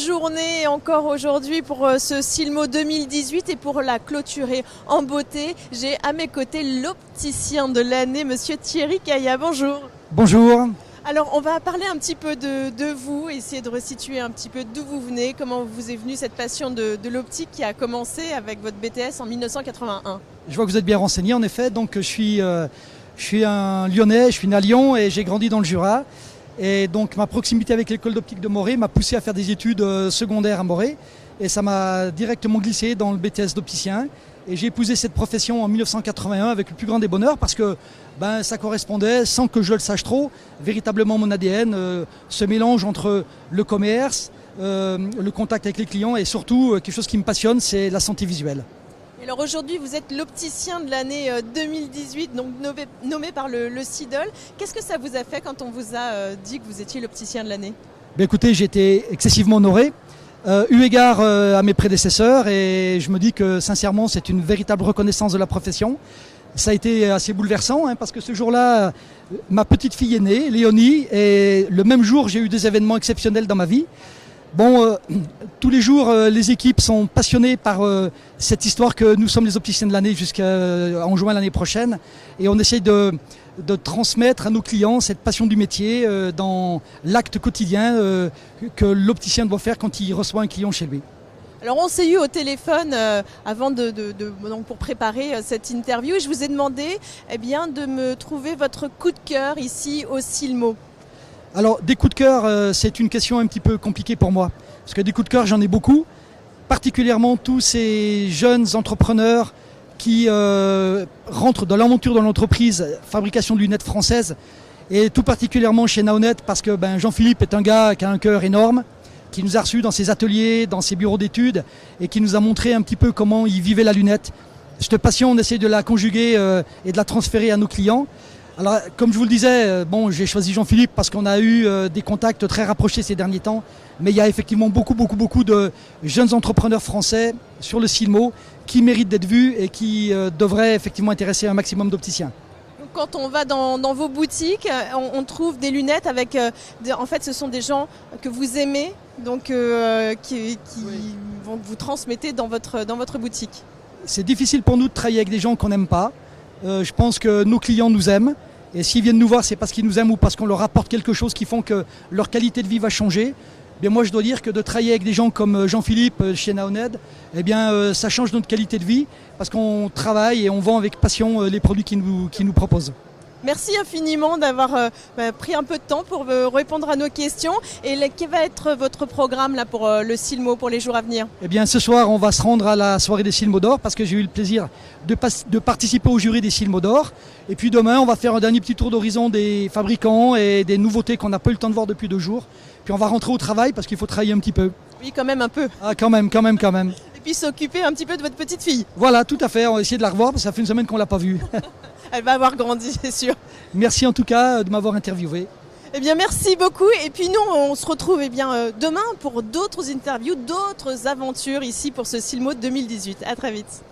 journée encore aujourd'hui pour ce Silmo 2018 et pour la clôturer en beauté, j'ai à mes côtés l'opticien de l'année, monsieur Thierry Caillat. Bonjour. Bonjour. Alors on va parler un petit peu de vous, essayer de resituer un petit peu d'où vous venez, comment vous est venue cette passion de l'optique qui a commencé avec votre BTS en 1981. Je vois que vous êtes bien renseigné en effet, donc je suis un Lyonnais, je suis né à Lyon et j'ai grandi dans le Jura. Et donc ma proximité avec l'école d'optique de Morée m'a poussé à faire des études secondaires à Morée et ça m'a directement glissé dans le BTS d'opticien. Et j'ai épousé cette profession en 1981 avec le plus grand des bonheurs parce que ça correspondait, sans que je le sache trop, véritablement mon ADN, ce mélange entre le commerce, le contact avec les clients et surtout quelque chose qui me passionne, c'est la santé visuelle. Alors aujourd'hui, vous êtes l'opticien de l'année 2018, donc nommé par le CIDOL. Qu'est-ce que ça vous a fait quand on vous a dit que vous étiez l'opticien de l'année ? Écoutez, j'ai été excessivement honoré, eu égard à mes prédécesseurs et je me dis que sincèrement, c'est une véritable reconnaissance de la profession. Ça a été assez bouleversant parce que ce jour-là, ma petite fille est née, Léonie, et le même jour, j'ai eu des événements exceptionnels dans ma vie. Tous les jours, les équipes sont passionnées par cette histoire que nous sommes les opticiens de l'année jusqu'en juin l'année prochaine. Et on essaye de transmettre à nos clients cette passion du métier dans l'acte quotidien que l'opticien doit faire quand il reçoit un client chez lui. Alors on s'est eu au téléphone avant donc pour préparer cette interview et je vous ai demandé de me trouver votre coup de cœur ici au Silmo. Alors des coups de cœur, c'est une question un petit peu compliquée pour moi. Parce que des coups de cœur, j'en ai beaucoup. Particulièrement tous ces jeunes entrepreneurs qui rentrent dans l'aventure de l'entreprise fabrication de lunettes françaises. Et tout particulièrement chez Naonet parce que Jean-Philippe est un gars qui a un cœur énorme, qui nous a reçus dans ses ateliers, dans ses bureaux d'études et qui nous a montré un petit peu comment il vivait la lunette. Cette passion, on essaie de la conjuguer et de la transférer à nos clients. Alors, comme je vous le disais, j'ai choisi Jean-Philippe parce qu'on a eu des contacts très rapprochés ces derniers temps. Mais il y a effectivement beaucoup de jeunes entrepreneurs français sur le Silmo qui méritent d'être vus et qui devraient effectivement intéresser un maximum d'opticiens. Quand on va dans vos boutiques, on trouve des lunettes avec... en fait, ce sont des gens que vous aimez, donc qui vont vous transmettez dans votre boutique. C'est difficile pour nous de travailler avec des gens qu'on n'aime pas. Je pense que nos clients nous aiment. Et s'ils viennent nous voir, c'est parce qu'ils nous aiment ou parce qu'on leur apporte quelque chose qui font que leur qualité de vie va changer. Moi, je dois dire que de travailler avec des gens comme Jean-Philippe chez Naonet, ça change notre qualité de vie parce qu'on travaille et on vend avec passion les produits qu'ils nous proposent. Merci infiniment d'avoir pris un peu de temps pour répondre à nos questions. Et quel va être votre programme là, pour le Silmo pour les jours à venir ? Ce soir, on va se rendre à la soirée des Silmo d'Or parce que j'ai eu le plaisir de participer au jury des Silmo d'Or. Et puis demain, on va faire un dernier petit tour d'horizon des fabricants et des nouveautés qu'on n'a pas eu le temps de voir depuis 2 jours. Puis on va rentrer au travail parce qu'il faut travailler un petit peu. Oui, quand même un peu. Ah, quand même. Et puis s'occuper un petit peu de votre petite fille. Voilà, tout à fait. On va essayer de la revoir parce que ça fait une semaine qu'on ne l'a pas vue. Elle va avoir grandi, c'est sûr. Merci en tout cas de m'avoir interviewé. Merci beaucoup. Et puis nous, on se retrouve demain pour d'autres interviews, d'autres aventures ici pour ce Silmo 2018. À très vite.